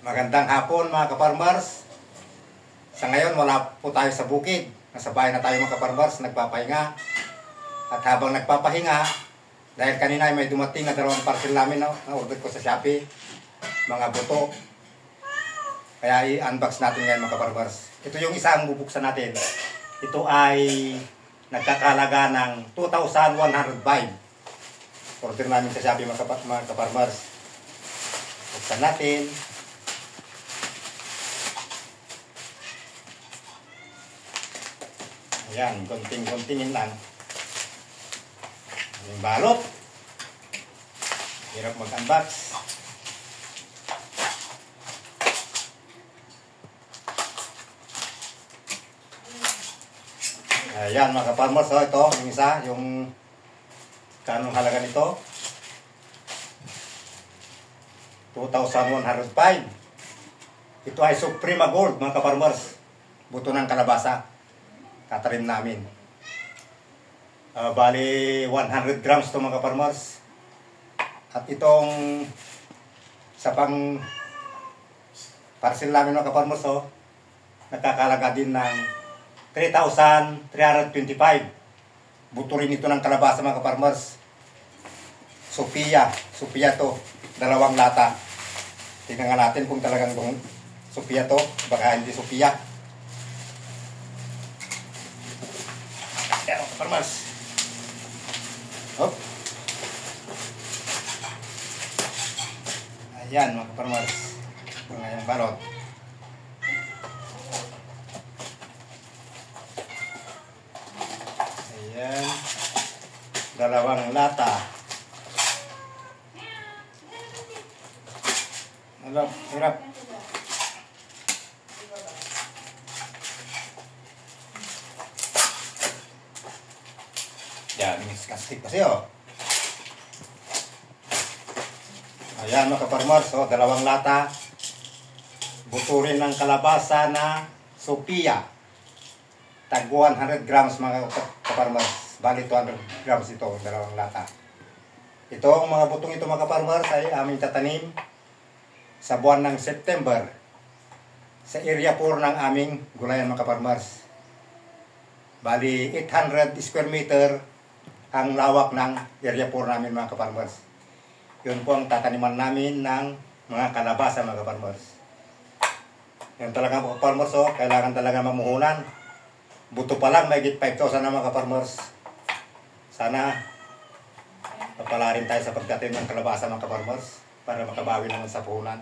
Magandang hapon mga kaparmers. Sa ngayon wala po tayo sa bukid. Nasa bahay na tayo mga kaparmers, nagpapahinga. At habang nagpapahinga, dahil kanina may dumating na 2 parcel namin na order ko sa Shopee, mga buto. Kaya i-unbox natin ngayon mga kaparmers. Ito yung isa ang bubuksan natin. Ito ay nagkakalaga ng 2,105. Order namin sa Shopee mga kaparmers. Buksan natin. Ayan, konting-kontingin lang. Yung balot. Hirap mag-unbox. Ayan mga kaparmers, so ito, yung isa, yung kanong halaga nito. 2,105. Ito ay Suprema Gold mga kaparmers. Buto ng kalabasa. Tatarim namin. Bali 100 grams ito mga kaparmers. At itong sa pang parcel namin mga kaparmers, oh, nakakalaga din ng 3,325. Buto rin ito ng kalabasa mga kaparmers. Sophia to. 2 lata. Tingnan nga natin kung talagang Sophia to. Baka hindi Sophia. Ayan mga kaparmers. Hop. Ayan mga kaparmers. Ito nga yung balot. Ayan. 2 lata. Hirap. Yan, miskastik kasi oh. Ayan mga kaparmers, oh, 2 lata. Buto rin ng kalabasa na Sophia. Tag 100 grams mga kaparmers. Bali 200 grams ito, 2 lata. Ito, ang mga butong ito mga kaparmers ay aming tatanim sa buwan ng September sa area 4 ng aming gulayan mga kaparmers. Bali 800 square meter ang lawak ng area 4 namin mga kaparmers. Yun po ang tataniman namin ng mga kalabasa mga kaparmers. Yan talaga mga kaparmers, oh, kailangan talaga mamuhunan. Buto pa lang may 5,000 na mga kaparmers. Sana papala rin tayo sa pagtatim ng kalabasa mga kaparmers para makabawi naman sa puhunan.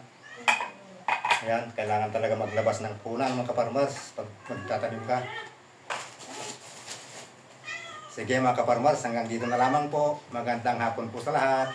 Ayan, kailangan talaga maglabas ng puhunan mga kaparmers pag magtatanim ka. Sige mga kaparmers, hanggang dito na lamang po. Magandang hapon po sa lahat.